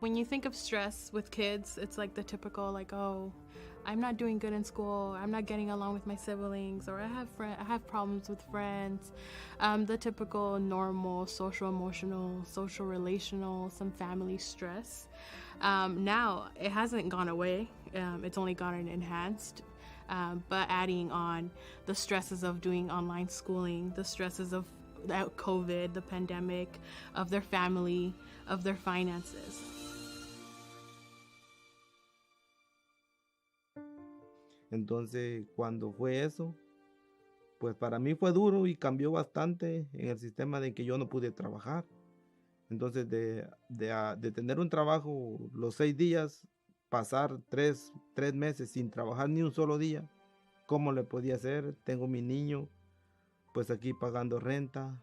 When you think of stress with kids, it's like the typical, like, oh, I'm not doing good in school, I'm not getting along with my siblings, or I have problems with friends. The typical normal social emotional, social relational, some family stress. Now, it hasn't gone away, it's only gotten enhanced. But adding on the stresses of doing online schooling, the stresses of COVID, the pandemic, of their family, of their finances. Entonces, cuando fue eso, pues para mí fue duro y cambió bastante en el sistema de que yo no pude trabajar. Entonces, de tener un trabajo los 6 días, pasar 3 meses sin trabajar ni un solo día, ¿cómo le podía hacer? Tengo mi niño, pues aquí pagando renta,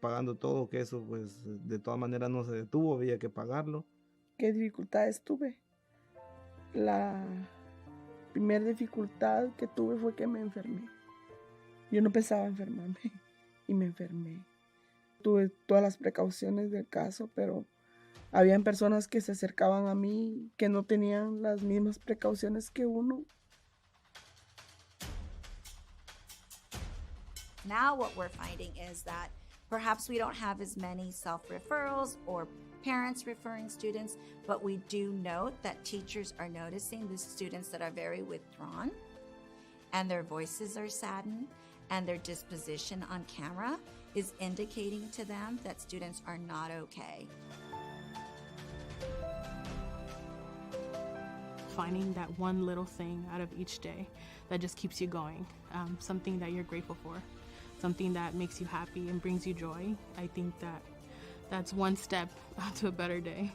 pagando todo, que eso pues de todas maneras no se detuvo, había que pagarlo. ¿Qué dificultades tuve? La primera dificultad que tuve fue que me enfermé. Yo no pensaba enfermarme y me enfermé. Tuve todas las precauciones del caso, pero habían personas que se acercaban a mí que no tenían las mismas precauciones que uno. Now what we're finding is that perhaps we don't have as many self-referrals or parents referring students, but we do note that teachers are noticing the students that are very withdrawn and their voices are saddened and their disposition on camera is indicating to them that students are not okay. Finding that one little thing out of each day that just keeps you going, something that you're grateful for, something that makes you happy and brings you joy. I think that's one step to a better day.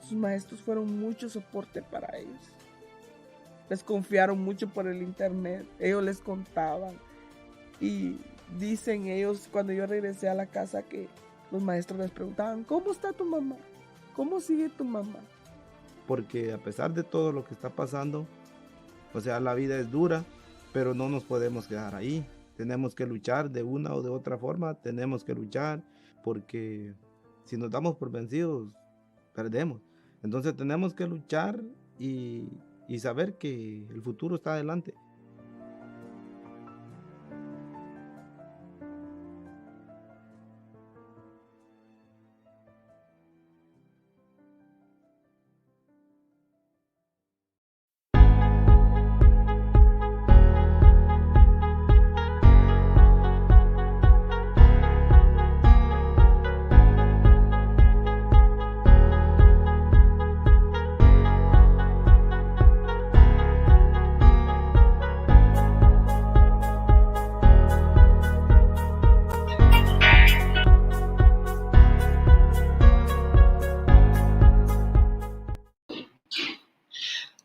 Sus maestros fueron mucho soporte para ellos. Les confiaron mucho por el internet. Ellos les contaban. Y dicen ellos, cuando yo regresé a la casa, que los maestros les preguntaban, ¿cómo está tu mamá? ¿Cómo sigue tu mamá? Porque a pesar de todo lo que está pasando, o sea, la vida es dura, pero no nos podemos quedar ahí. Tenemos que luchar de una o de otra forma, tenemos que luchar, porque si nos damos por vencidos, perdemos. Entonces tenemos que luchar y saber que el futuro está adelante.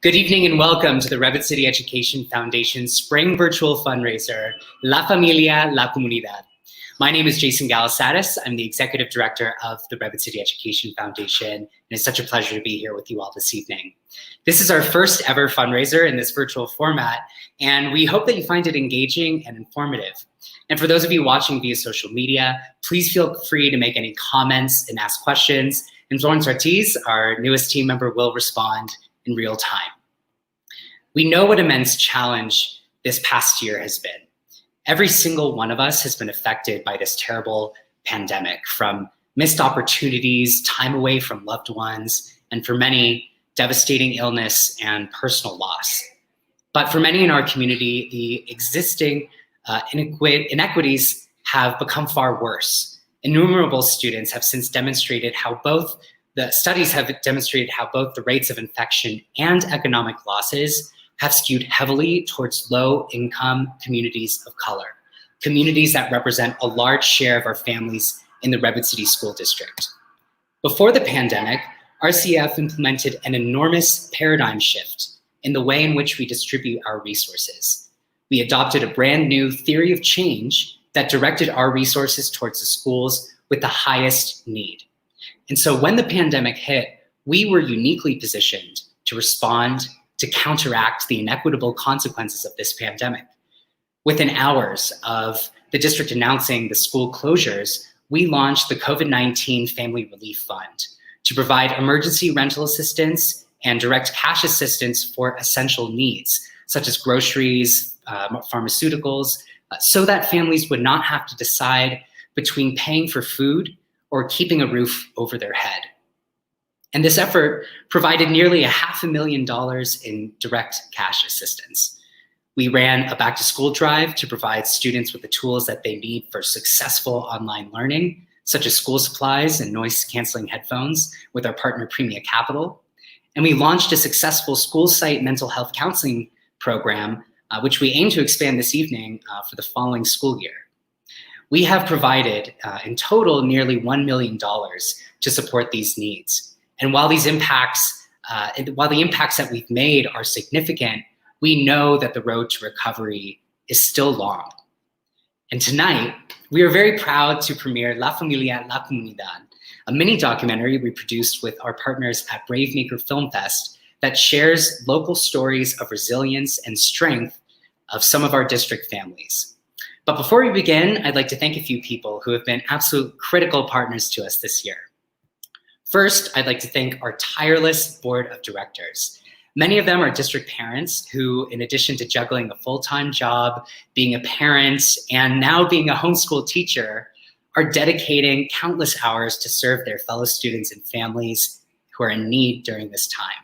Good evening and welcome to the Redwood City Education Foundation Spring Virtual Fundraiser, La Familia, La Comunidad. My name is Jason Galisatis. I'm the Executive Director of the Redwood City Education Foundation, and it's such a pleasure to be here with you all this evening. This is our first ever fundraiser in this virtual format, and we hope that you find it engaging and informative. And for those of you watching via social media, please feel free to make any comments and ask questions, and Florence Ortiz, our newest team member, will respond in real time. We know what immense challenge this past year has been. Every single one of us has been affected by this terrible pandemic, from missed opportunities, time away from loved ones, and for many, devastating illness and personal loss. But for many in our community, the existing inequities have become far worse. Innumerable students have since demonstrated how both the studies have demonstrated how both the rates of infection and economic losses have skewed heavily towards low-income communities of color, communities that represent a large share of our families in the Redwood City School District. Before the pandemic, RCEF implemented an enormous paradigm shift in the way in which we distribute our resources. We adopted a brand new theory of change that directed our resources towards the schools with the highest need. And so when the pandemic hit, we were uniquely positioned to respond, to counteract the inequitable consequences of this pandemic. Within hours of the district announcing the school closures, we launched the COVID-19 Family Relief Fund to provide emergency rental assistance and direct cash assistance for essential needs, such as groceries, pharmaceuticals, so that families would not have to decide between paying for food or keeping a roof over their head. And this effort provided nearly $500,000 in direct cash assistance. We ran a back-to-school drive to provide students with the tools that they need for successful online learning, such as school supplies and noise-canceling headphones with our partner Premia Capital. And we launched a successful school site mental health counseling program, which we aim to expand this evening for the following school year. We have provided in total nearly $1 million to support these needs. And while the impacts that we've made are significant, we know that the road to recovery is still long. And tonight, we are very proud to premiere La Familia, La Comunidad, a mini documentary we produced with our partners at Bravemaker Film Fest that shares local stories of resilience and strength of some of our district families. But before we begin, I'd like to thank a few people who have been absolute critical partners to us this year. First, I'd like to thank our tireless board of directors. Many of them are district parents who, in addition to juggling a full-time job, being a parent, and now being a homeschool teacher, are dedicating countless hours to serve their fellow students and families who are in need during this time.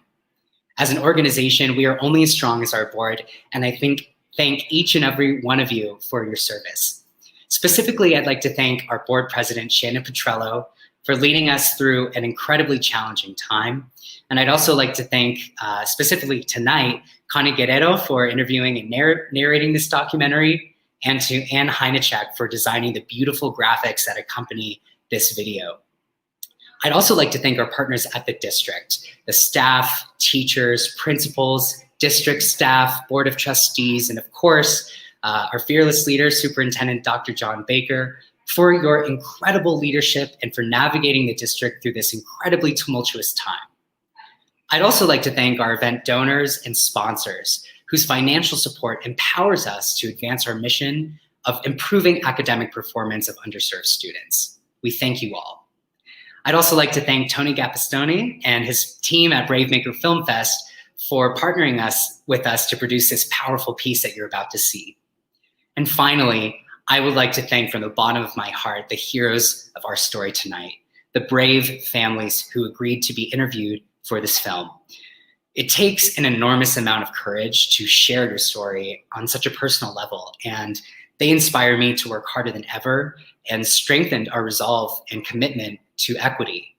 As an organization, we are only as strong as our board, and I thank each and every one of you for your service. Specifically, I'd like to thank our board president, Shannon Petrello, for leading us through an incredibly challenging time. And I'd also like to thank, specifically tonight, Connie Guerrero for interviewing and narrating this documentary, and to Anne Heinechek for designing the beautiful graphics that accompany this video. I'd also like to thank our partners at the district, the staff, teachers, principals, district staff, board of trustees, and of course, our fearless leader, Superintendent Dr. John Baker, for your incredible leadership and for navigating the district through this incredibly tumultuous time. I'd also like to thank our event donors and sponsors whose financial support empowers us to advance our mission of improving academic performance of underserved students. We thank you all. I'd also like to thank Tony Gappistone and his team at Bravemaker Film Fest for partnering with us to produce this powerful piece that you're about to see. And finally, I would like to thank from the bottom of my heart the heroes of our story tonight, the brave families who agreed to be interviewed for this film. It takes an enormous amount of courage to share your story on such a personal level, and they inspire me to work harder than ever and strengthened our resolve and commitment to equity.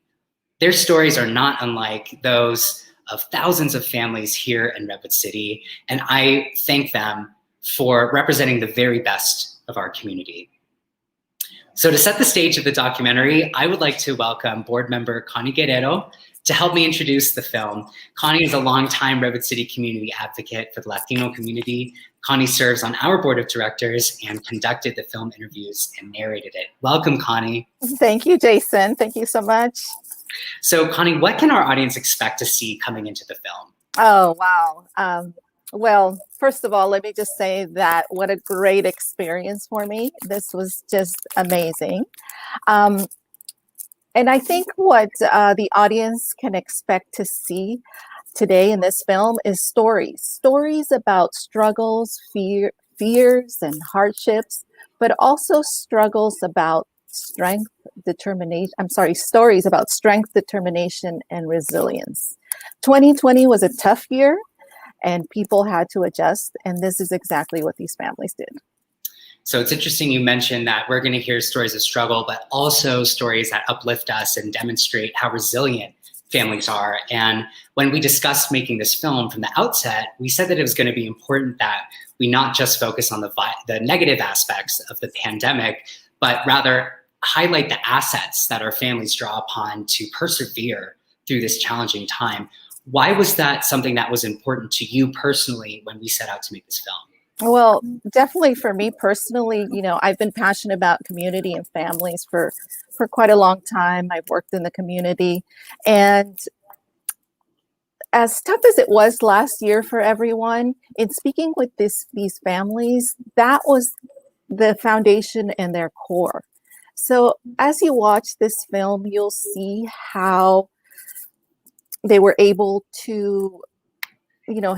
Their stories are not unlike those of thousands of families here in Redwood City, and I thank them for representing the very best of our community. So to set the stage of the documentary, I would like to welcome board member Connie Guerrero to help me introduce the film. Connie is a longtime Redwood City community advocate for the Latino community. Connie serves on our board of directors and conducted the film interviews and narrated it. Welcome, Connie. Thank you, Jason. Thank you so much. So Connie, what can our audience expect to see coming into the film? Oh, wow. Well, first of all, let me just say that what a great experience for me. This was just amazing. And I think what the audience can expect to see today in this film is stories about struggles, fears, and hardships, but also struggles about stories about strength, determination, and resilience. 2020 was a tough year, and people had to adjust, and this is exactly what these families did. So it's interesting you mentioned that we're going to hear stories of struggle, but also stories that uplift us and demonstrate how resilient families are. And when we discussed making this film from the outset, we said that it was going to be important that we not just focus on the negative aspects of the pandemic, but rather highlight the assets that our families draw upon to persevere through this challenging time. Why was that something that was important to you personally when we set out to make this film? Well, definitely for me personally, I've been passionate about community and families for quite a long time. I've worked in the community, and as tough as it was last year for everyone, in speaking with these families, that was the foundation and their core. So as you watch this film, you'll see how they were able to,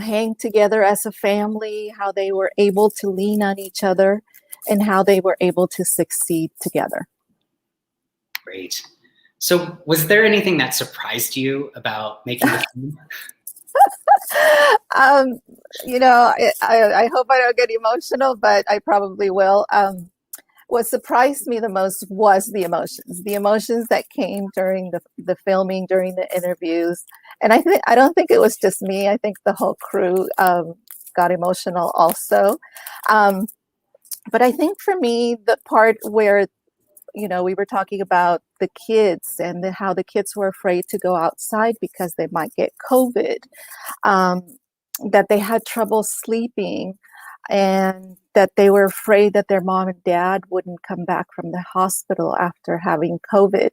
hang together as a family, how they were able to lean on each other, and how they were able to succeed together. Great. So was there anything that surprised you about making the film? I hope I don't get emotional, but I probably will. What surprised me the most was the emotions that came during the filming, during the interviews. And I don't think it was just me. I think the whole crew got emotional also. But I think for me, the part where, we were talking about the kids and how the kids were afraid to go outside because they might get COVID, that they had trouble sleeping, and that they were afraid that their mom and dad wouldn't come back from the hospital after having COVID.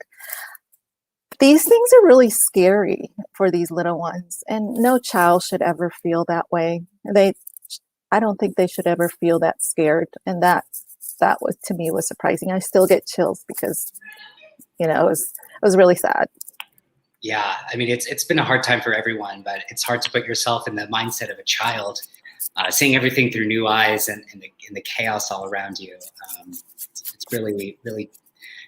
These things are really scary for these little ones, and no child should ever feel that way. I don't think they should ever feel that scared, and that was, to me, was surprising. I still get chills because, it was really sad. Yeah, I mean, it's been a hard time for everyone, but it's hard to put yourself in the mindset of a child, seeing everything through new eyes and the chaos all around you. It's really, really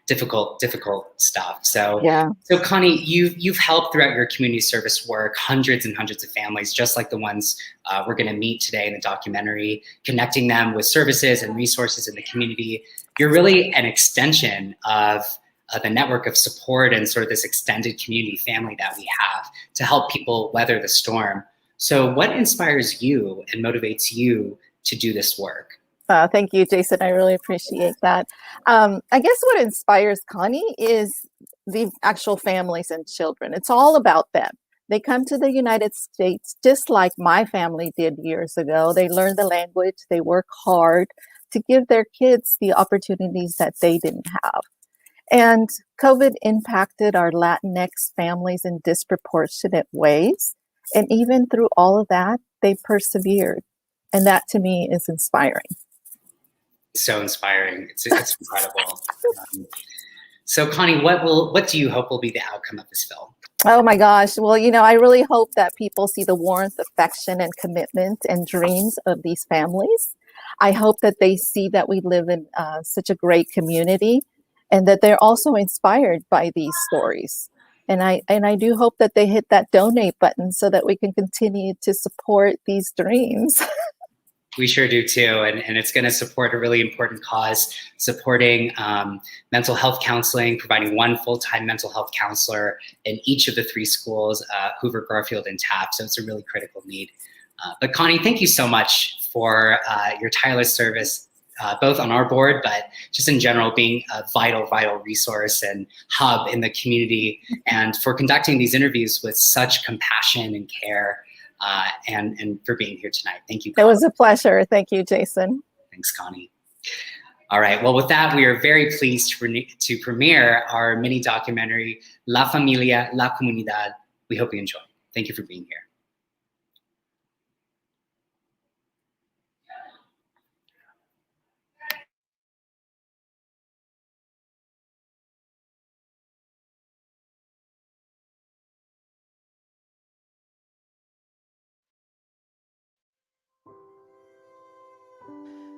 difficult stuff. So, yeah. So Connie, you've helped throughout your community service work hundreds and hundreds of families, just like the ones we're going to meet today in the documentary, connecting them with services and resources in the community. You're really an extension of the network of support and sort of this extended community family that we have to help people weather the storm. So what inspires you and motivates you to do this work? Thank you, Jason. I really appreciate that. I guess what inspires Connie is the actual families and children. It's all about them. They come to the United States just like my family did years ago. They learn the language, they work hard to give their kids the opportunities that they didn't have. And COVID impacted our Latinx families in disproportionate ways. And even through all of that, they persevered. And that to me is inspiring. So inspiring. It's incredible. So Connie, what do you hope will be the outcome of this film? Oh my gosh. Well, I really hope that people see the warmth, affection, and commitment and dreams of these families. I hope that they see that we live in such a great community, and that they're also inspired by these stories. And I do hope that they hit that donate button so that we can continue to support these dreams. We sure do too, and it's going to support a really important cause, supporting mental health counseling, providing one full-time mental health counselor in each of the 3 schools, Hoover, Garfield, and Taft. So it's a really critical need. But Connie, thank you so much for your tireless service, both on our board, but just in general, being a vital resource and hub in the community, and for conducting these interviews with such compassion and care. And for being here tonight. Thank you, Connie. It was a pleasure. Thank you, Jason. Thanks, Connie. All right, well, with that, we are very pleased to premiere our mini documentary, La Familia, La Comunidad. We hope you enjoy. Thank you for being here.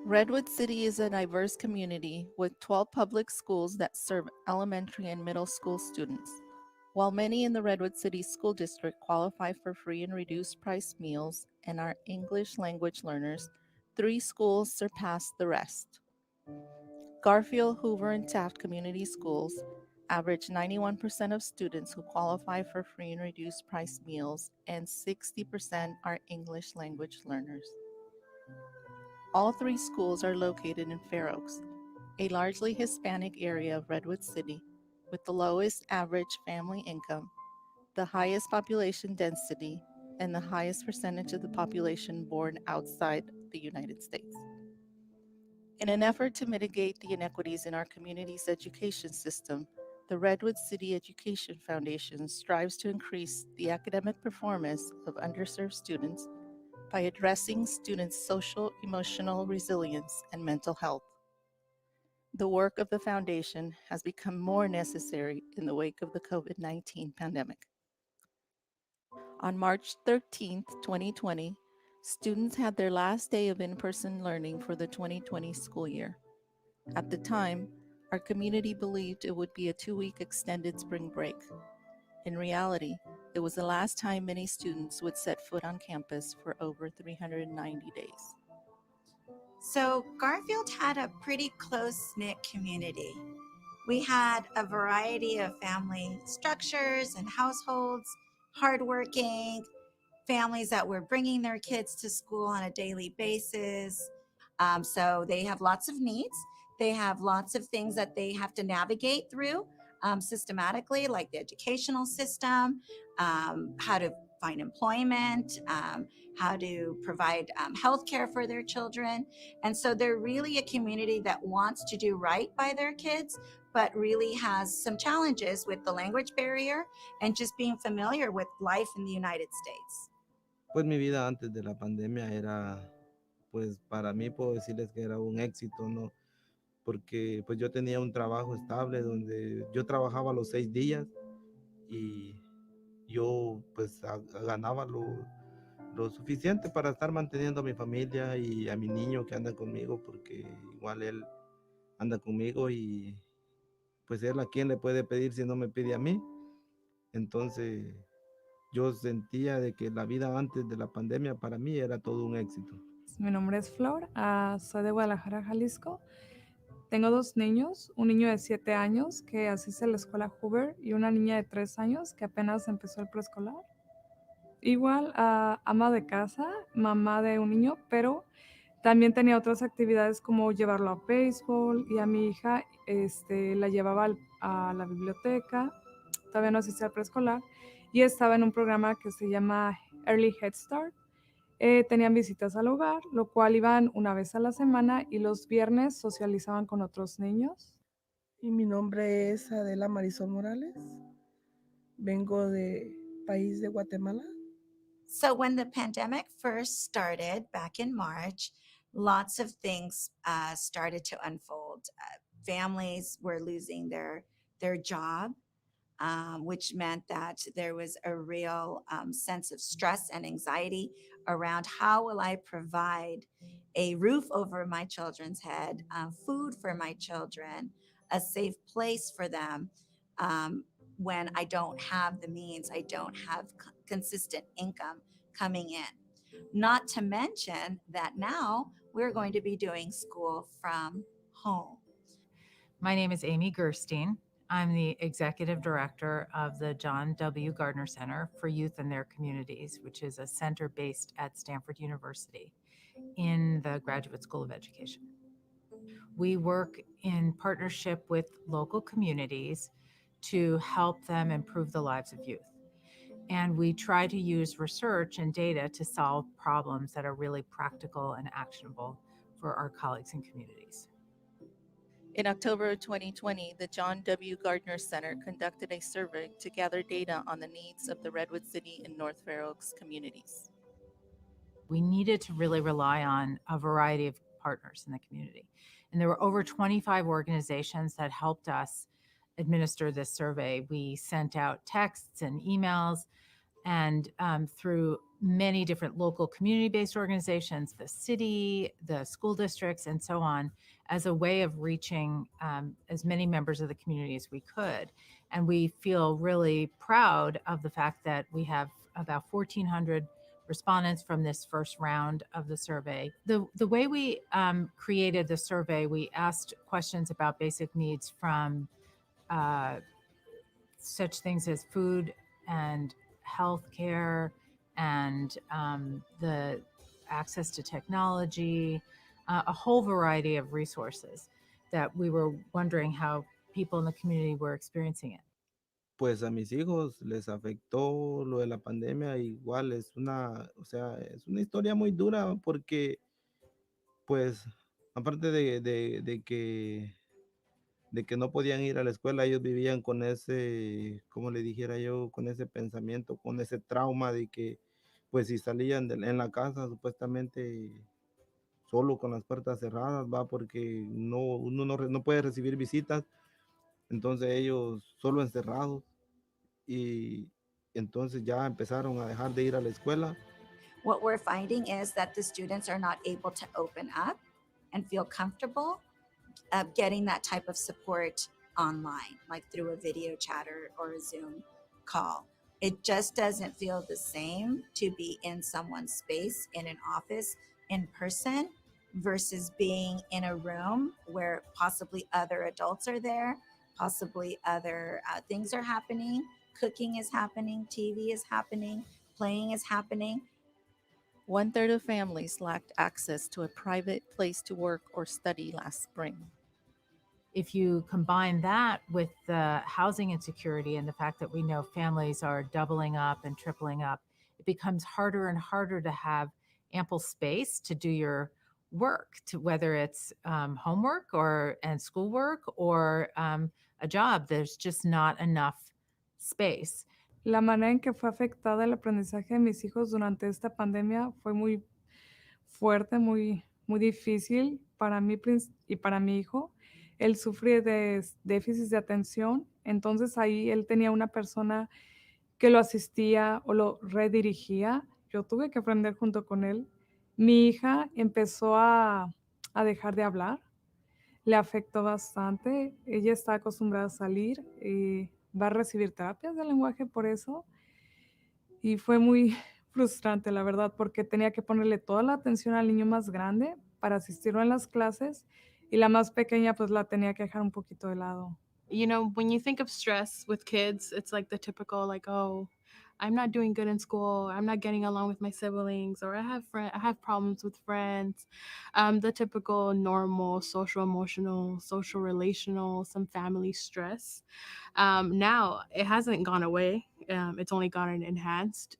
Redwood City is a diverse community with 12 public schools that serve elementary and middle school students. While many in the Redwood City School District qualify for free and reduced price meals and are English language learners, 3 schools surpass the rest. Garfield, Hoover, and Taft community schools average 91% of students who qualify for free and reduced price meals, and 60% are English language learners. All 3 schools are located in Fair Oaks, a largely Hispanic area of Redwood City, with the lowest average family income, the highest population density, and the highest percentage of the population born outside the United States. In an effort to mitigate the inequities in our community's education system, the Redwood City Education Foundation strives to increase the academic performance of underserved students by addressing students' social, emotional resilience, and mental health. The work of the foundation has become more necessary in the wake of the COVID-19 pandemic. On March 13th, 2020, students had their last day of in-person learning for the 2020 school year. At the time, our community believed it would be a 2-week extended spring break. In reality, it was the last time many students would set foot on campus for over 390 days. So Garfield had a pretty close-knit community. We had a variety of family structures and households, hardworking families that were bringing their kids to school on a daily basis. So they have lots of needs. They have lots of things that they have to navigate through systematically, like the educational system, how to find employment, how to provide health care for their children. And so they're really a community that wants to do right by their kids, but really has some challenges with the language barrier and just being familiar with life in the United States. Pues mi vida antes de la pandemia era, pues para mí puedo decirles que era un éxito, ¿no? Porque pues yo tenía un trabajo estable donde yo trabajaba los 6 días y yo pues ganaba lo suficiente para estar manteniendo a mi familia y a mi niño que anda conmigo, porque igual él anda conmigo y pues él a quién le puede pedir si no me pide a mí. Entonces yo sentía de que la vida antes de la pandemia para mí era todo un éxito. Mi nombre es Flor, soy de Guadalajara, Jalisco. Tengo 2 niños, un niño de 7 años que asiste a la escuela Hoover y una niña de 3 años que apenas empezó el preescolar. Igual, ama de casa, mamá de un niño, pero también tenía otras actividades como llevarlo a béisbol, y a mi hija la llevaba a la biblioteca, todavía no asistía al preescolar, y estaba en un programa que se llama Early Head Start. Tenían visitas al hogar, lo cual iban una vez a la semana y los viernes socializaban con otros niños. Y mi nombre es Adela Marisol Morales. Vengo de país de Guatemala. So when the pandemic first started back in March, lots of things started to unfold. Families were losing their job, which meant that there was a real sense of stress and anxiety around how will I provide a roof over my children's head, food for my children, a safe place for them when I don't have the means, I don't have consistent income coming in. Not to mention that now we're going to be doing school from home. My name is Amy Gerstein. I'm the Executive Director of the John W. Gardner Center for Youth and Their Communities, which is a center based at Stanford University in the Graduate School of Education. We work in partnership with local communities to help them improve the lives of youth. And we try to use research and data to solve problems that are really practical and actionable for our colleagues and communities. In October of 2020, the John W. Gardner Center conducted a survey to gather data on the needs of the Redwood City and North Fair Oaks communities. We needed to really rely on a variety of partners in the community. And there were over 25 organizations that helped us administer this survey. We sent out texts and emails, and through many different local community-based organizations, the city, the school districts, and so on, as a way of reaching as many members of the community as we could. And we feel really proud of the fact that we have about 1,400 respondents from this first round of the survey. The way we created the survey, we asked questions about basic needs from such things as food and healthcare and the access to technology, a whole variety of resources that we were wondering how people in the community were experiencing it. Pues a mis hijos les afectó lo de la pandemia, igual es una, o sea, es una historia muy dura porque, pues, aparte de que de que no podían ir a la escuela. Ellos vivían con ese, como le dijera yo, con ese pensamiento, con ese trauma de que pues si salían en la casa supuestamente solo con las puertas cerradas, va, porque uno no puede recibir visitas, entonces ellos solo encerrados y entonces ya empezaron a dejar de ir a la escuela. What we're finding is that the students are not able to open up and feel comfortable getting that type of support online, like through a video chat or a Zoom call. It just doesn't feel the same to be in someone's space in an office in person versus being in a room where possibly other adults are there, possibly other things are happening, cooking is happening, TV is happening, playing is happening. 1/3 of families lacked access to a private place to work or study last spring. If you combine that with the housing insecurity and the fact that we know families are doubling up and tripling up, it becomes harder and harder to have ample space to do your work, to whether it's homework and schoolwork or a job. There's just not enough space. La manera en que fue afectada el aprendizaje de mis hijos durante esta pandemia fue muy fuerte, muy difícil para mí y para mi hijo. Él sufre de déficit de atención, entonces ahí él tenía una persona que lo asistía o lo redirigía. Yo tuve que aprender junto con él. Mi hija empezó a dejar de hablar, le afectó bastante. Ella está acostumbrada a salir y va a recibir terapias de lenguaje por eso. Y fue muy frustrante, la verdad, porque tenía que ponerle toda la atención al niño más grande para asistirlo en las clases y la más pequeña pues la tenía que dejar un poquito de lado. You know, when you think of stress with kids, it's like the typical like, oh, I'm not doing good in school, I'm not getting along with my siblings, or I have problems with friends. The typical normal social emotional, social relational, some family stress. Now it hasn't gone away. It's only gotten enhanced.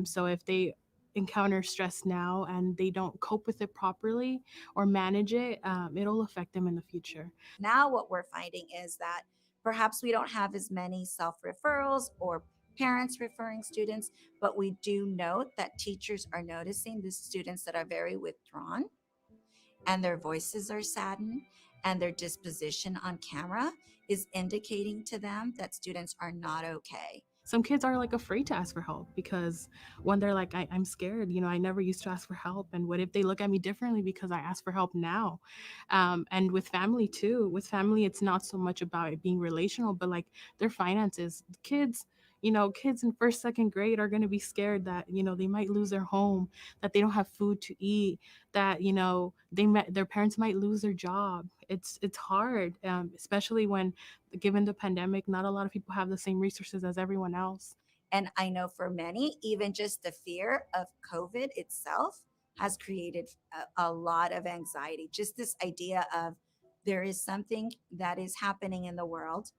So if they encounter stress now and they don't cope with it properly or manage it, it'll affect them in the future. Now, what we're finding is that perhaps we don't have as many self referrals or parents referring students, but we do note that teachers are noticing the students that are very withdrawn and their voices are saddened and their disposition on camera is indicating to them that students are not okay. Some kids are like afraid to ask for help because when they're like, I'm scared, you know, I never used to ask for help. And what if they look at me differently because I ask for help now? And with family too, with family, it's not so much about it being relational, but like their finances. Kids, you know, kids in first, second grade are going to be scared that, you know, they might lose their home, that they don't have food to eat, that, you know, their parents might lose their job. It's hard, especially when, given the pandemic, not a lot of people have the same resources as everyone else. And I know for many, even just the fear of COVID itself has created a lot of anxiety. Just this idea of there is something that is happening in the world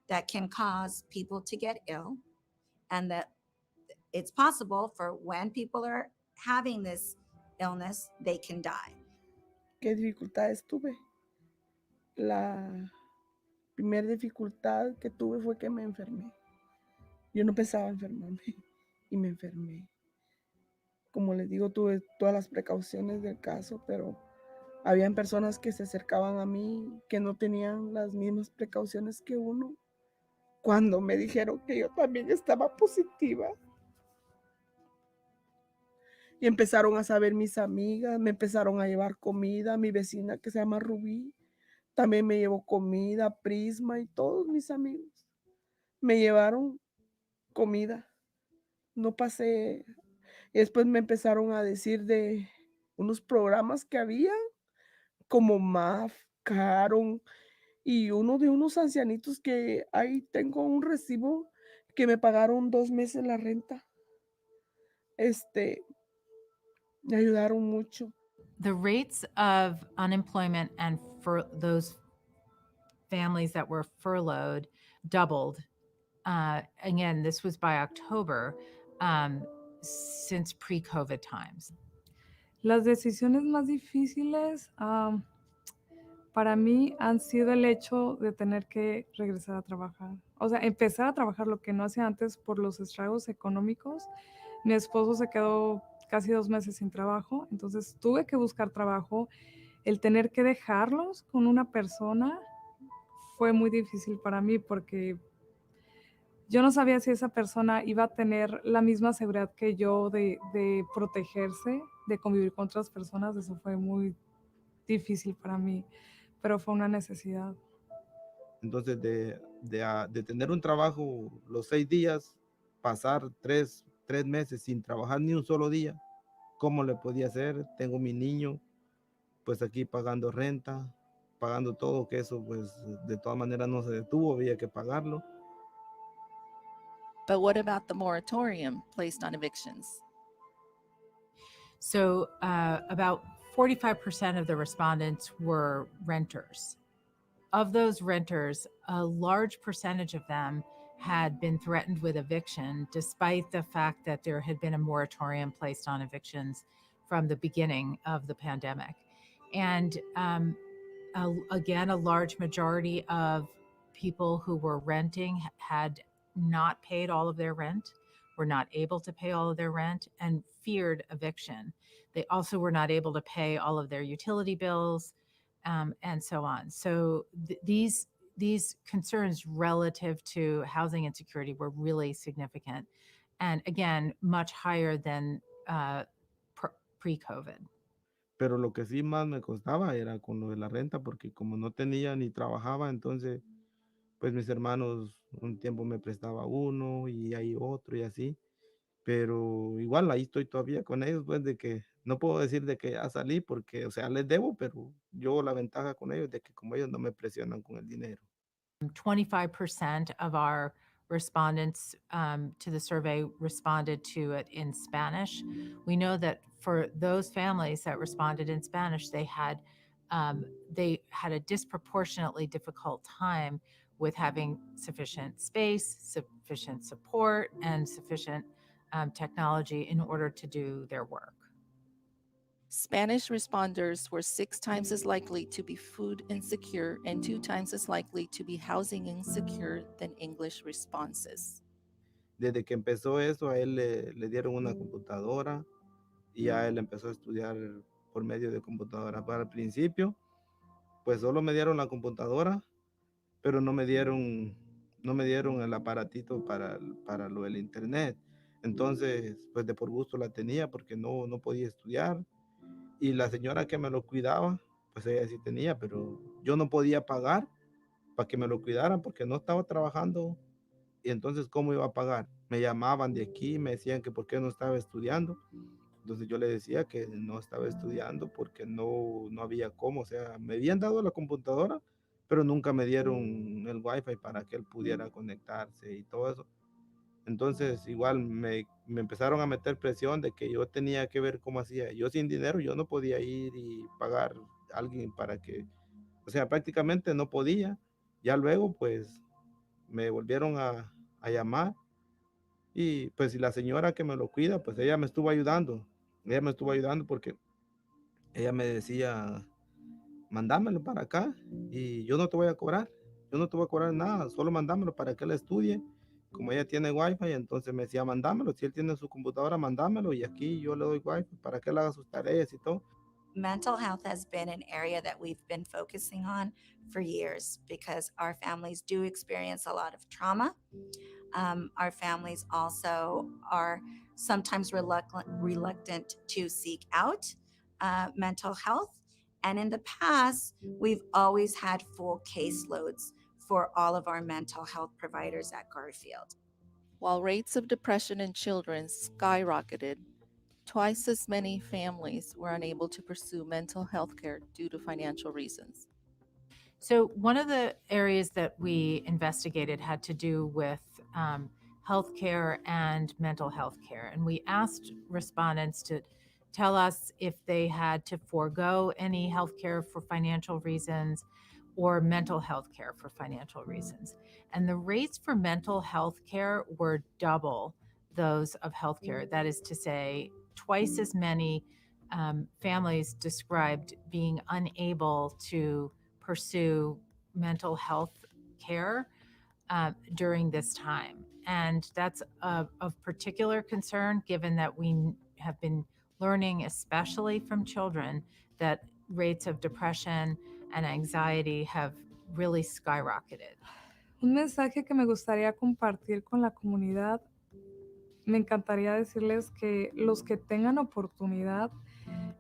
that can cause people to get ill, and that it's possible for when people are having this illness, they can die. ¿Qué dificultades tuve? La primera dificultad que tuve fue que me enfermé. Yo no pensaba enfermarme y me enfermé. Como les digo, tuve todas las precauciones del caso, pero habían personas que se acercaban a mí que no tenían las mismas precauciones que uno. Cuando me dijeron que yo también estaba positiva, y empezaron a saber mis amigas, me empezaron a llevar comida, mi vecina que se llama Rubí, también me llevó comida, Prisma y todos mis amigos me llevaron comida. No pasé. Y después me empezaron a decir de unos programas que había, como MAF, Caron, y uno de unos ancianitos que ahí tengo un recibo que me pagaron 2 meses la renta. Me ayudaron mucho. The rates of unemployment and for those families that were furloughed doubled. Again, this was by October, since pre-COVID times. Las decisiones más difíciles, para mí han sido el hecho de tener que regresar a trabajar. O sea, empezar a trabajar lo que no hacía antes por los estragos económicos. Mi esposo se quedó casi 2 meses sin trabajo, entonces tuve que buscar trabajo. El tener que dejarlos con una persona fue muy difícil para mí porque yo no sabía si esa persona iba a tener la misma seguridad que yo de protegerse, de convivir con otras personas. Eso fue muy difícil para mí, pero fue una necesidad. Entonces, de tener un trabajo los 6 días, pasar tres meses sin trabajar ni un solo día, ¿cómo le podía hacer? Tengo mi niño, pues aquí pagando renta, pagando todo, que eso pues de todas maneras no se detuvo, había que pagarlo. But what about the moratorium placed on evictions? So about 45% of the respondents were renters. Of those renters, a large percentage of them had been threatened with eviction, despite the fact that there had been a moratorium placed on evictions from the beginning of the pandemic. And again, a large majority of people who were renting had not paid all of their rent, were not able to pay all of their rent, and feared eviction. They also were not able to pay all of their utility bills, and so on. So these concerns relative to housing insecurity were really significant, and again, much higher than pre-COVID. Pero lo que sí más me costaba era con lo de la renta, porque como no tenía ni trabajaba, entonces pues mis hermanos un tiempo me prestaba uno y ahí otro y así. Pero igual ahí estoy todavía con ellos, pues de que no puedo decir de que ya salí porque, o sea, les debo, pero yo la ventaja con ellos de que como ellos no me presionan con el dinero. 25% of our respondents to the survey responded to it in Spanish. We know that for those families that responded in Spanish, they had a disproportionately difficult time with having sufficient space, sufficient support, and sufficient technology in order to do their work. Spanish responders were 6 times as likely to be food insecure and 2 times as likely to be housing insecure than English responses. Desde que empezó eso, a él le dieron una computadora y a él empezó a estudiar por medio de computadora. Para el principio, pues solo me dieron la computadora, pero no me dieron el aparatito para lo del internet. Entonces, pues de por gusto la tenía porque no podía estudiar. Y la señora que me lo cuidaba, pues ella sí tenía, pero yo no podía pagar para que me lo cuidaran porque no estaba trabajando. Y entonces, ¿cómo iba a pagar? Me llamaban de aquí, me decían que por qué no estaba estudiando. Entonces yo le decía que no estaba estudiando porque no había cómo. O sea, me habían dado la computadora, pero nunca me dieron el wifi para que él pudiera conectarse y todo eso. Entonces igual me empezaron a meter presión de que yo tenía que ver cómo hacía. Yo sin dinero, yo no podía ir y pagar a alguien para que, o sea, prácticamente no podía. Ya luego pues me volvieron a llamar y pues la señora que me lo cuida, pues ella me estuvo ayudando. Ella me estuvo ayudando porque ella me decía, mándamelo para acá y yo no te voy a cobrar. Yo no te voy a cobrar nada, solo mándamelo para que él estudie. Como ella tiene wifi, entonces me decía, mándamelo. Si él tiene su computadora, mándamelo y aquí yo le doy wifi para que él haga sus tareas y todo. Mental health has been an area that we've been focusing on for years because our families do experience a lot of trauma. Our families also are sometimes reluctant to seek out mental health. And in the past, we've always had full caseloads for all of our mental health providers at Garfield. While rates of depression in children skyrocketed, twice as many families were unable to pursue mental health care due to financial reasons. So one of the areas that we investigated had to do with healthcare and mental health care. And we asked respondents to tell us if they had to forego any healthcare for financial reasons or mental health care for financial reasons. And the rates for mental health care were double those of healthcare. That is to say, twice as many families described being unable to pursue mental health care during this time. And that's of particular concern, given that we have been learning, especially from children, that rates of depression and anxiety have really skyrocketed. Un mensaje que me gustaría compartir con la comunidad, me encantaría decirles que los que tengan oportunidad,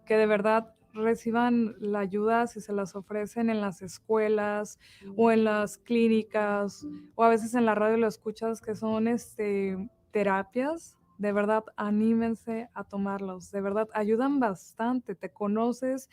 que de verdad reciban la ayuda si se las ofrecen en las escuelas o en las clínicas o a veces en la radio lo escuchas que son terapias, de verdad anímense a tomarlos, de verdad ayudan bastante, te conoces,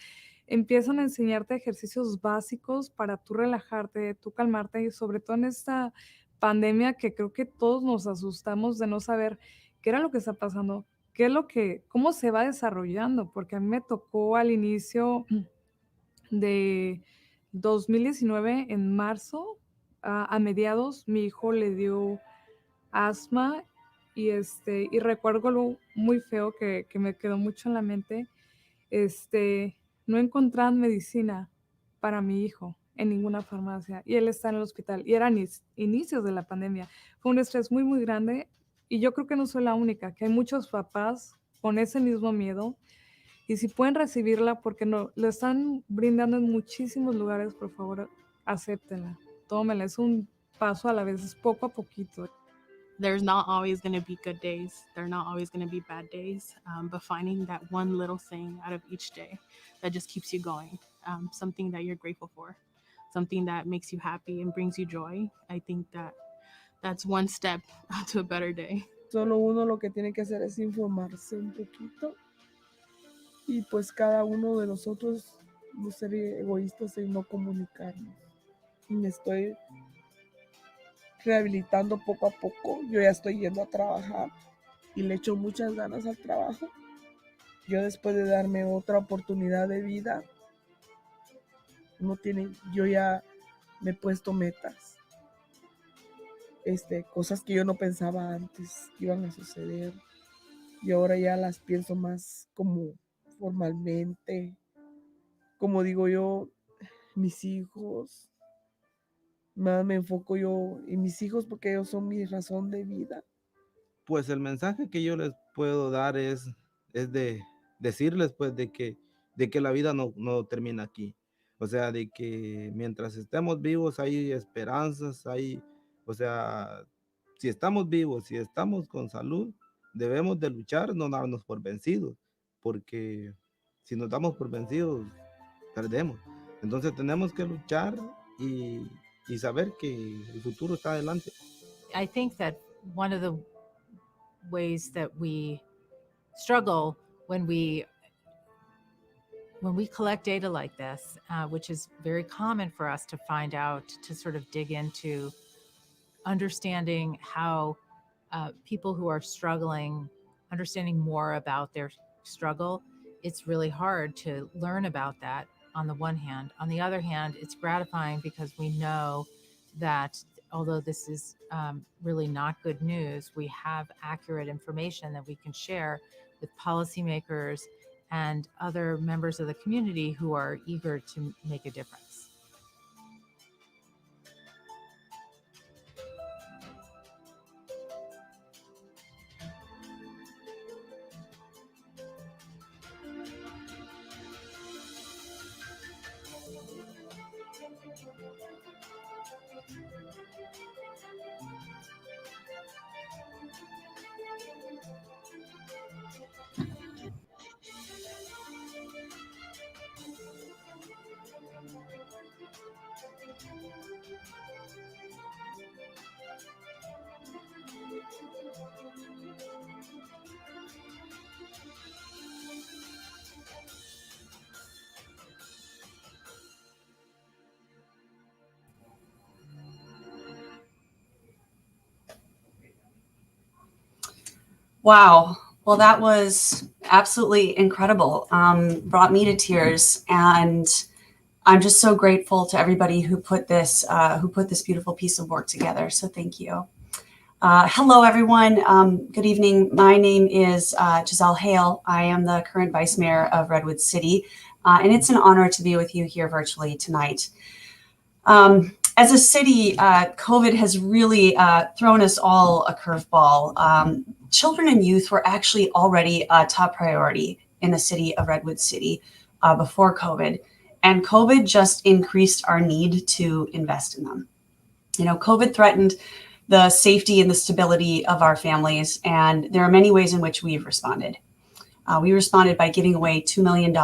empiezan a enseñarte ejercicios básicos para tú relajarte, tú calmarte y sobre todo en esta pandemia que creo que todos nos asustamos de no saber qué era lo que está pasando, qué es lo que, cómo se va desarrollando, porque a mí me tocó al inicio de 2019, en marzo, a mediados, mi hijo le dio asma y recuerdo algo muy feo que me quedó mucho en la mente, no encontraban medicina para mi hijo en ninguna farmacia y él está en el hospital y eran inicios de la pandemia. Fue un estrés muy, muy grande y yo creo que no soy la única, que hay muchos papás con ese mismo miedo y si pueden recibirla porque no, lo están brindando en muchísimos lugares, por favor, acéptenla, tómenla, es un paso a la vez, es poco a poquito. There's not always going to be good days. There are not always going to be bad days. But finding that one little thing out of each day that just keeps you going, something that you're grateful for, something that makes you happy and brings you joy, I think that's one step to a better day. Solo uno lo que tiene que hacer es informarse un poquito y pues cada uno de nosotros no ser egoístas y no comunicarnos. Y me estoy rehabilitando poco a poco. Yo ya estoy yendo a trabajar y le echo muchas ganas al trabajo. Yo después de darme otra oportunidad de vida, yo ya me he puesto metas. Cosas que yo no pensaba antes que iban a suceder. Y ahora ya las pienso más como formalmente. Como digo yo, mis hijos. Más me enfoco yo en mis hijos porque ellos son mi razón de vida. Pues el mensaje que yo les puedo dar es de decirles pues de que la vida no termina aquí. O sea, de que mientras estemos vivos hay esperanzas, o sea, si estamos vivos, si estamos con salud, debemos de luchar, no darnos por vencidos, porque si nos damos por vencidos, perdemos. Entonces tenemos que luchar y saber que el futuro está adelante. I think that one of the ways that we struggle when we collect data like this, which is very common for us to find out, to sort of dig into understanding how people who are struggling, understanding more about their struggle, it's really hard to learn about that on the one hand. On the other hand, it's gratifying because we know that although this is really not good news, we have accurate information that we can share with policymakers and other members of the community who are eager to make a difference. Wow. Well, that was absolutely incredible. Brought me to tears, and I'm just so grateful to everybody who put this beautiful piece of work together. So thank you. Hello, everyone. Good evening. My name is Giselle Hale. I am the current Vice Mayor of Redwood City. And it's an honor to be with you here virtually tonight. As a city, COVID has really thrown us all a curveball. Children and youth were actually already a top priority in the city of Redwood City before COVID. And COVID just increased our need to invest in them. You know, COVID threatened the safety and the stability of our families, and there are many ways in which we've responded. We responded by giving away $2 million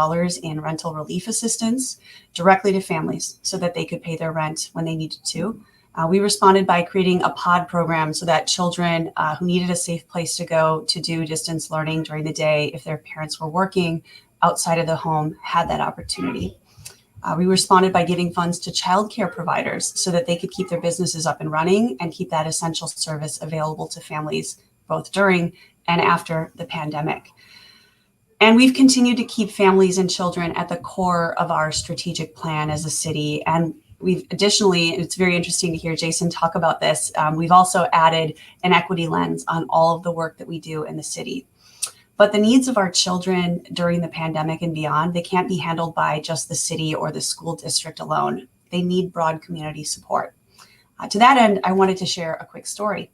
in rental relief assistance directly to families so that they could pay their rent when they needed to. We responded by creating a pod program so that children who needed a safe place to go to do distance learning during the day, if their parents were working outside of the home, had that opportunity. We responded by giving funds to childcare providers so that they could keep their businesses up and running and keep that essential service available to families both during and after the pandemic. And we've continued to keep families and children at the core of our strategic plan as a city. And we've additionally, it's very interesting to hear Jason talk about this, we've also added an equity lens on all of the work that we do in the city. But the needs of our children during the pandemic and beyond, they can't be handled by just the city or the school district alone. They need broad community support. To that end, I wanted to share a quick story.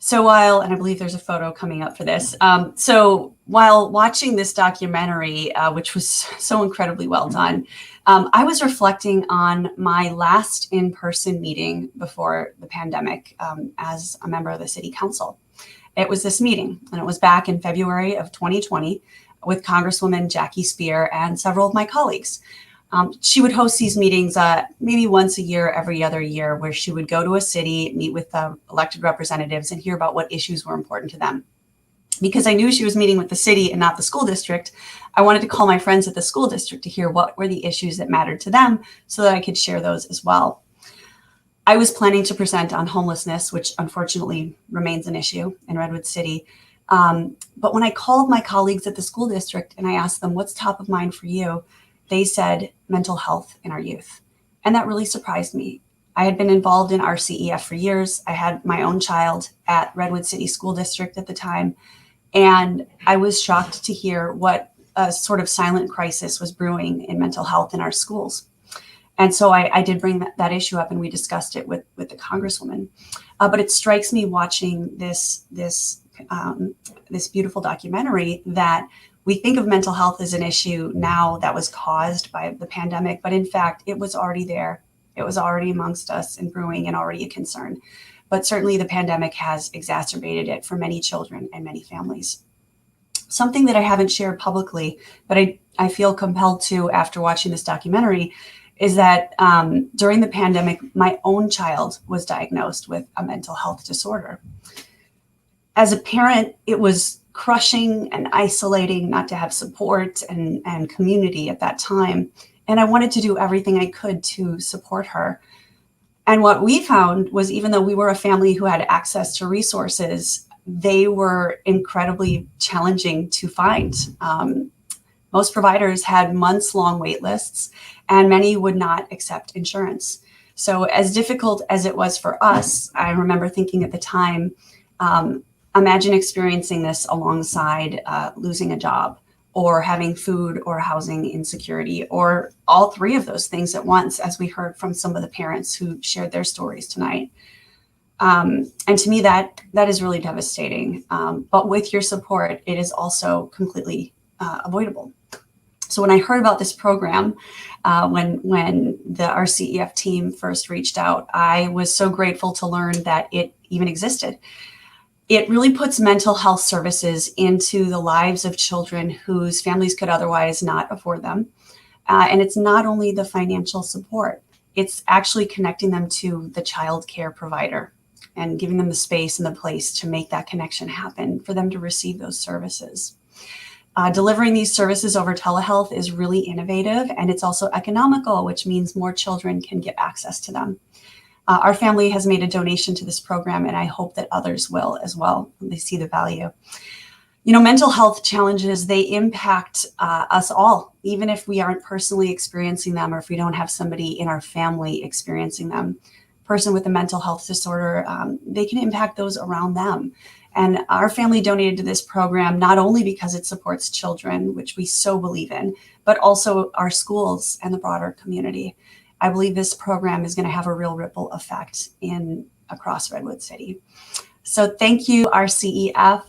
So while, and I believe there's a photo coming up for this. So while watching this documentary, which was so incredibly well done, I was reflecting on my last in-person meeting before the pandemic as a member of the city council. It was this meeting, and it was back in February of 2020 with Congresswoman Jackie Spear and several of my colleagues. She would host these meetings maybe once a year, every other year, where she would go to a city, meet with elected representatives, and hear about what issues were important to them. Because I knew she was meeting with the city and not the school district, I wanted to call my friends at the school district to hear what were the issues that mattered to them so that I could share those as well. I was planning to present on homelessness, which unfortunately remains an issue in Redwood City. But when I called my colleagues at the school district and I asked them, what's top of mind for you? They said mental health in our youth. And that really surprised me. I had been involved in RCEF for years. I had my own child at Redwood City School District at the time. And I was shocked to hear what a sort of silent crisis was brewing in mental health in our schools. And so I did bring that issue up, and we discussed it with the Congresswoman. But it strikes me watching this beautiful documentary that we think of mental health as an issue now that was caused by the pandemic, but in fact, it was already there. It was already amongst us and brewing and already a concern. But certainly the pandemic has exacerbated it for many children and many families. Something that I haven't shared publicly, but I feel compelled to after watching this documentary, is that during the pandemic, my own child was diagnosed with a mental health disorder. As a parent, it was crushing and isolating not to have support and community at that time. And I wanted to do everything I could to support her. And what we found was, even though we were a family who had access to resources, they were incredibly challenging to find. Most providers had months-long wait lists, and many would not accept insurance. So as difficult as it was for us, I remember thinking at the time, imagine experiencing this alongside losing a job or having food or housing insecurity, or all three of those things at once, as we heard from some of the parents who shared their stories tonight. And to me, that is really devastating. But with your support, it is also completely avoidable. So when I heard about this program, when the RCEF team first reached out, I was so grateful to learn that it even existed. It really puts mental health services into the lives of children whose families could otherwise not afford them. And it's not only the financial support, it's actually connecting them to the child care provider and giving them the space and the place to make that connection happen for them to receive those services. Delivering these services over telehealth is really innovative, and it's also economical, which means more children can get access to them. Our family has made a donation to this program, and I hope that others will as well when they see the value. You know, mental health challenges, they impact us all, even if we aren't personally experiencing them, or if we don't have somebody in our family experiencing them. A person with a mental health disorder, they can impact those around them. And our family donated to this program not only because it supports children, which we so believe in, but also our schools and the broader community. I believe this program is going to have a real ripple effect across Redwood City. So thank you, RCEF,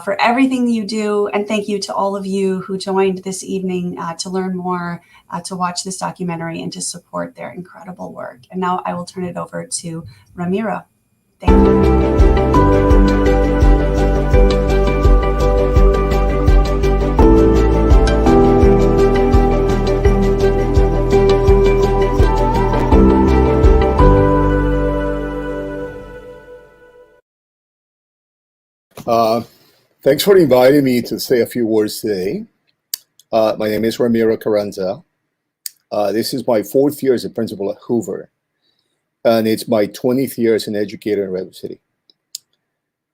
for everything you do. And thank you to all of you who joined this evening to learn more, to watch this documentary, and to support their incredible work. And now I will turn it over to Ramiro. Thank you. Thanks for inviting me to say a few words today. My name is Ramiro Carranza. This is my 4th year as a principal at Hoover, and it's my 20th year as an educator in Redwood City.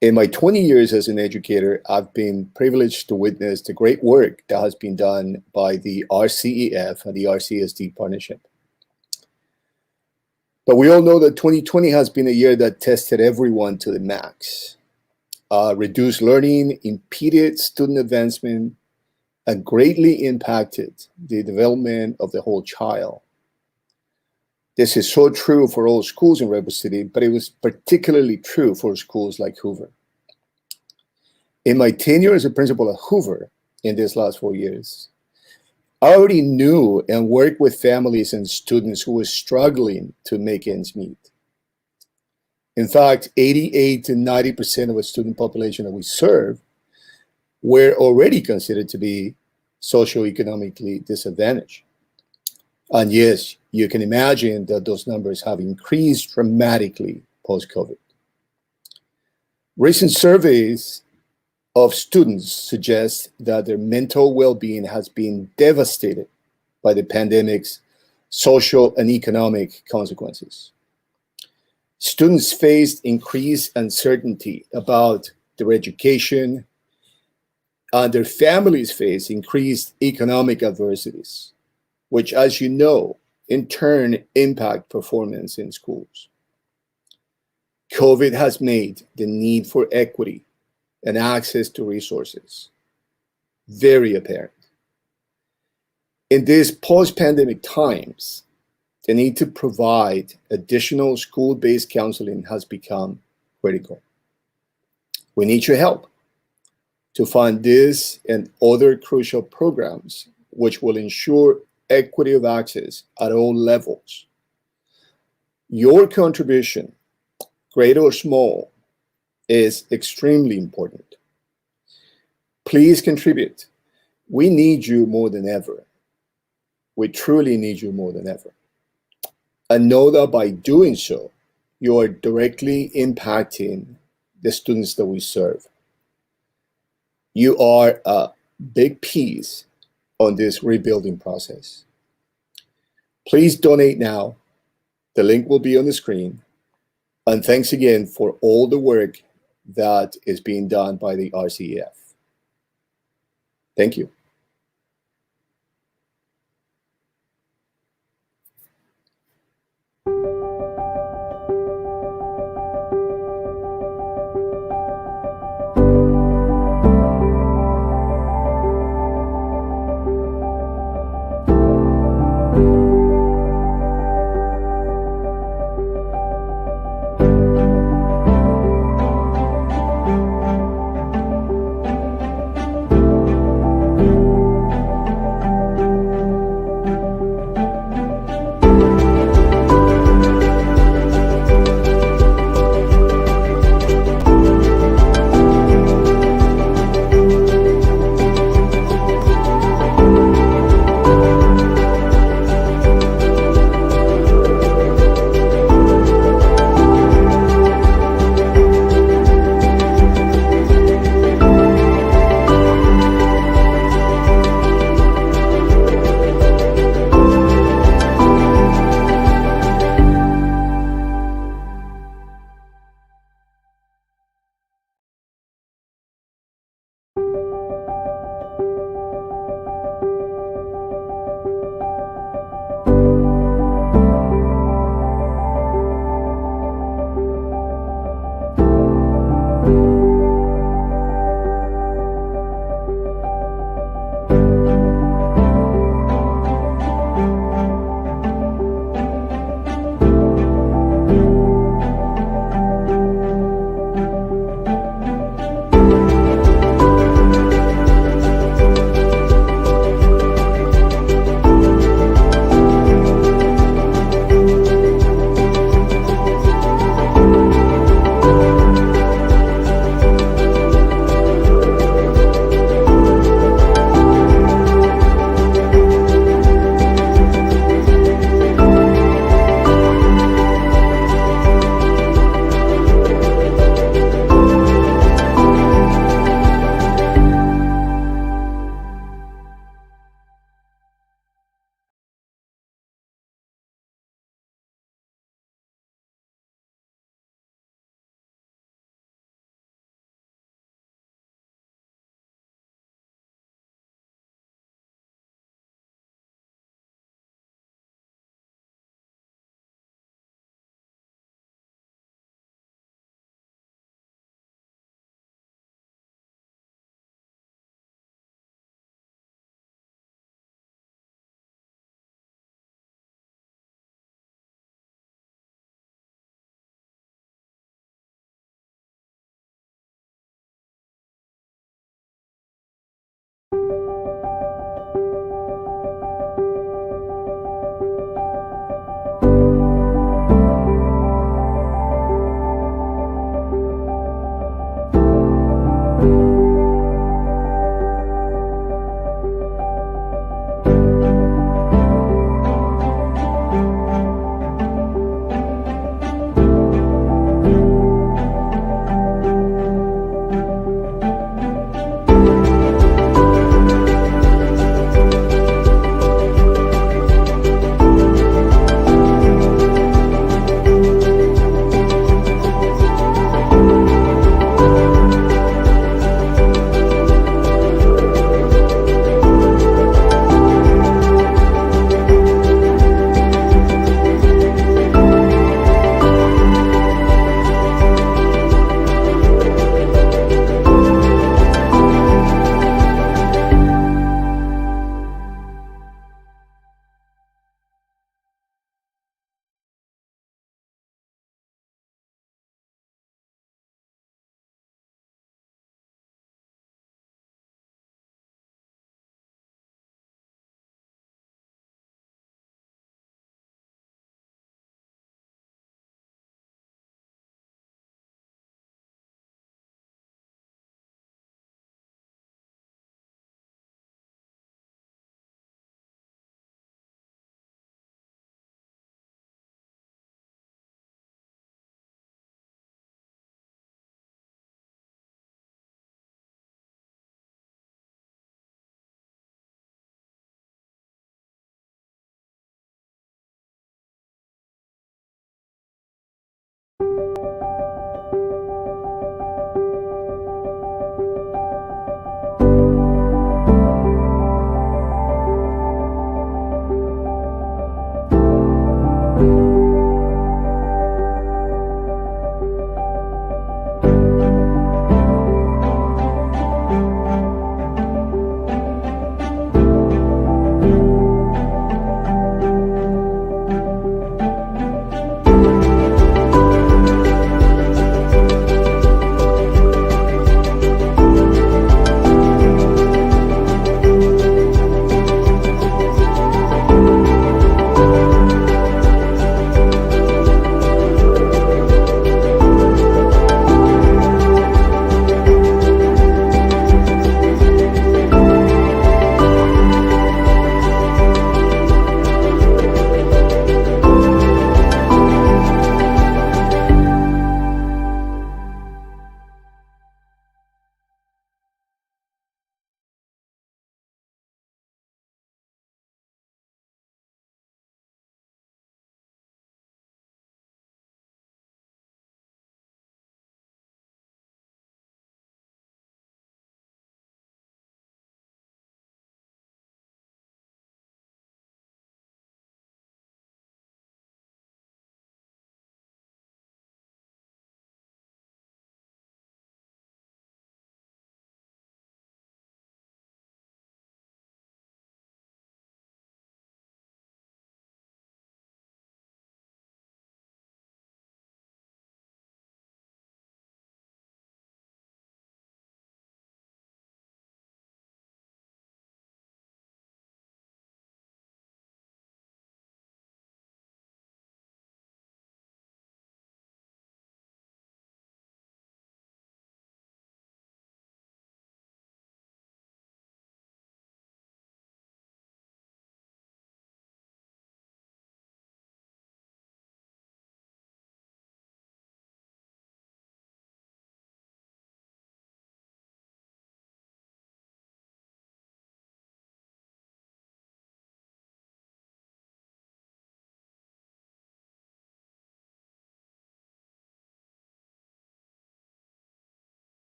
In my 20 years as an educator, I've been privileged to witness the great work that has been done by the RCEF and the RCSD partnership. But we all know that 2020 has been a year that tested everyone to the max. Reduced learning, impeded student advancement, and greatly impacted the development of the whole child. This is so true for all schools in Redwood City, but it was particularly true for schools like Hoover. In my tenure as a principal at Hoover in these last 4 years, I already knew and worked with families and students who were struggling to make ends meet. In fact, 88 to 90% of the student population that we serve were already considered to be socioeconomically disadvantaged. And yes, you can imagine that those numbers have increased dramatically post-COVID. Recent surveys of students suggest that their mental well-being has been devastated by the pandemic's social and economic consequences. Students faced increased uncertainty about their education, and their families face increased economic adversities, which, as you know, in turn impact performance in schools. COVID has made the need for equity and access to resources very apparent. In these post-pandemic times, the need to provide additional school-based counseling has become critical. We need your help to fund this and other crucial programs which will ensure equity of access at all levels. Your contribution, great or small, is extremely important. Please contribute. We need you more than ever. We truly need you more than ever. And know that by doing so, you are directly impacting the students that we serve. You are a big piece on this rebuilding process. Please donate now. The link will be on the screen. And thanks again for all the work that is being done by the RCEF. Thank you.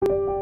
you.